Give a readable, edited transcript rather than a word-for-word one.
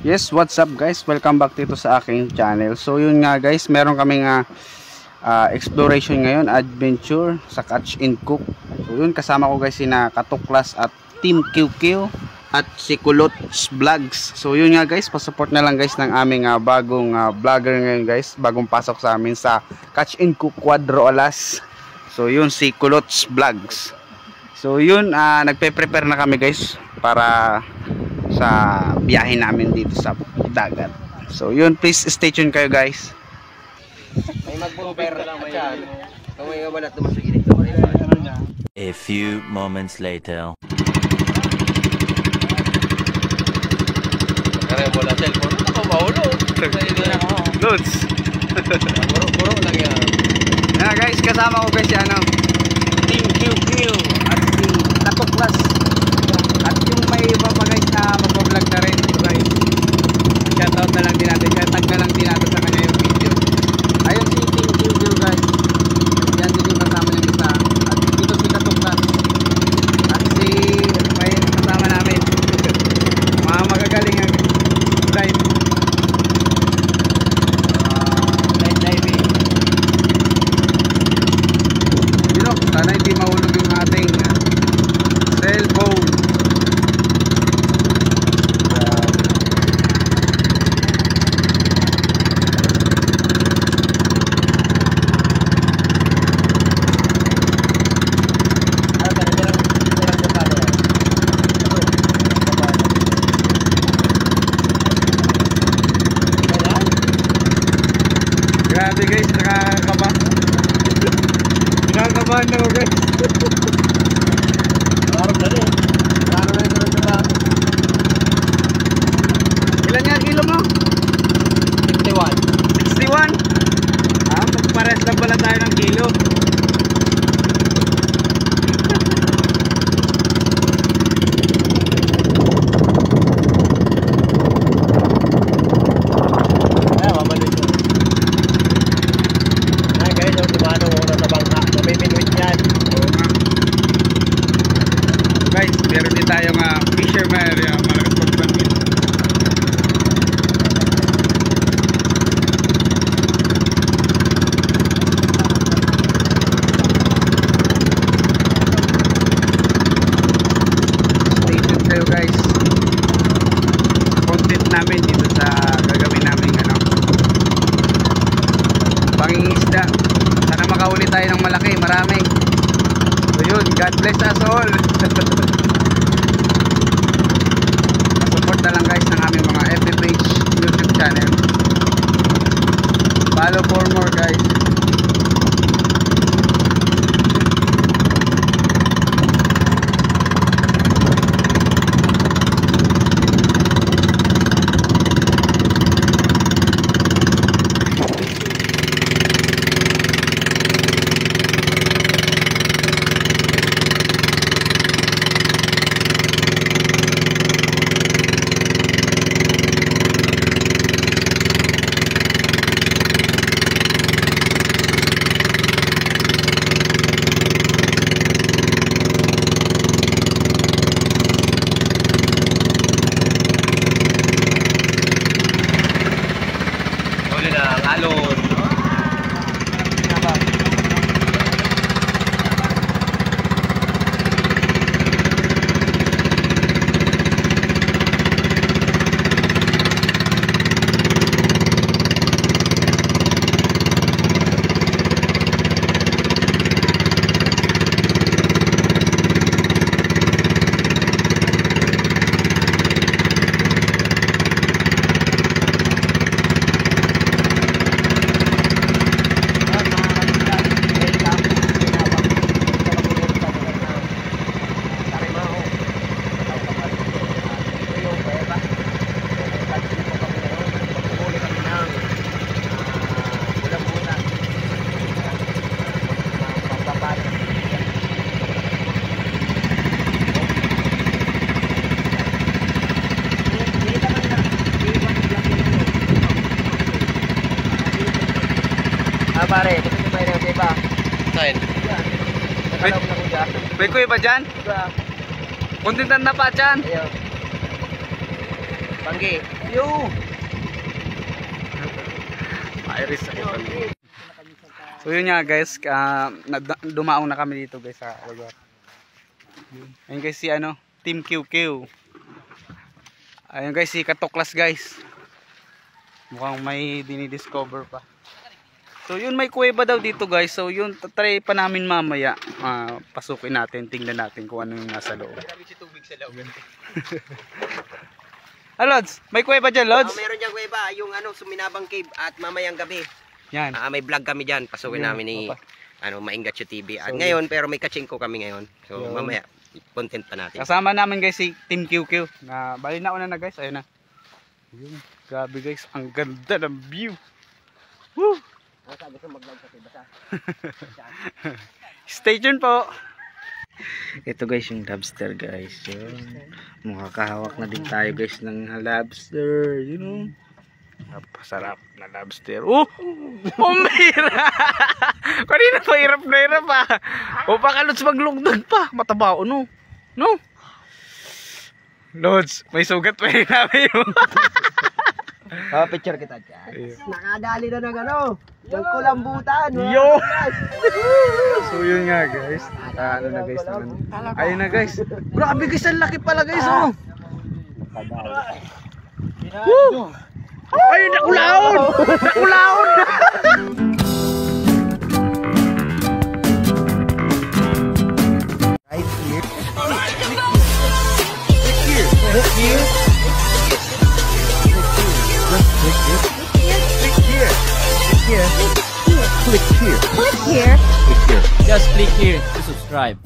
Yes, what's up guys? Welcome back dito sa aking channel. So yun nga guys, meron kaming exploration ngayon, adventure sa Catch and Cook. So yun, kasama ko guys sina Katuklas at Team QQ at si Kulots Vlogs. So yun nga guys, pasupport na lang guys ng aming bagong vlogger ngayon guys, bagong pasok sa amin sa Catch and Cook Cuadro Alas. So yun, si Kulots Vlogs. So yun, nagpe-prepare na kami guys para sa biyahe namin dito sa dagat. So yun, please stay tuned kayo guys. May mag-bumper lang may kamay nga balat naman sa gilid. A few moments later. Kaya mo lang cellphone. Ako maulo. Loads. Buro lang yan. Yeah, guys, kasama ko guys si Team QQ at si Katuklas. At yung may iba pa guys na mag-vlog na rin. So guys, shoutout na lang din natin. Tag na lang din natin sa kanya yung video. Ayun si Team QQ guys. Yan din yung kasama niya isa. At dito si Katuklas. At si may kasama namin. Mga magagaling ang dive. Diving. Dino, sana hindi mahulog yung ating cellphone. Grabe guys, nakakabahan na ako guys. Ilan nga kilo mo? 61. 61? Magpares lang pala tayo ng kilo. Ay, mabalik ko. Ay guys, yung tumano muna sa bangka. May minuit yan. Guys, meron din tayong fisherman, malakas pagbangin. Stay tuned kayo guys. Content namin dito sa gagawin namin pangingisda. Sana makahuli tayo ng malaki, marami. So yun, God bless us all. Support na lang guys ng aming mga FB page, YouTube channel. Follow for more guys. Huli na ang alon. Pare, ito yung may nang iba. Sign. May kuya ba dyan? Kuntintan na pa dyan. Ayaw. Banggi. Iris ako. So yun nga guys, dumaong na kami dito guys sa lugar. Ayun guys si ano, Team QQ. Ayun guys si Katuklas guys. Mukhang may dinidiscover pa. So yun, may kuweba daw dito guys. So yun, try pa namin mamaya. Pasukin natin, tingnan natin kung ano yung nasa loob. Marami si tubig sa loob. Lods, may kuweba dyan Lods? Meron dyan kuweba, yung ano, Suminabang Cave at mamayang gabi. Yan. May vlog kami dyan, pasukin namin ni Maingatyo TV. At ngayon, pero may kachingko kami ngayon. So mamaya, content pa natin. Kasama namin guys si Team QQ. Bali na una na guys, ayun na. Yun, grabe guys, ang ganda ng view. Woo! Stay tuned po. Ito guys yung lobster guys. Yun. Makakahawak na din tayo guys ng lobster. You know. Napasarap na lobster. Umira! Kanina pa hirap na hirap pa. O baka Lods maglugdag pa. Mataba o no? No? Lods, may sugat pa rin namin yun. Picture kita dyan. Nakadali na ng ano, yung kulambutan. Yo! So yun nga guys. Ano na guys naman. Ayun na guys. Grabe guys, ang laki pala guys oh. Woo! Ay, nakulaon! Nakulaon! Right here. Click here. Click here. Just click here to subscribe.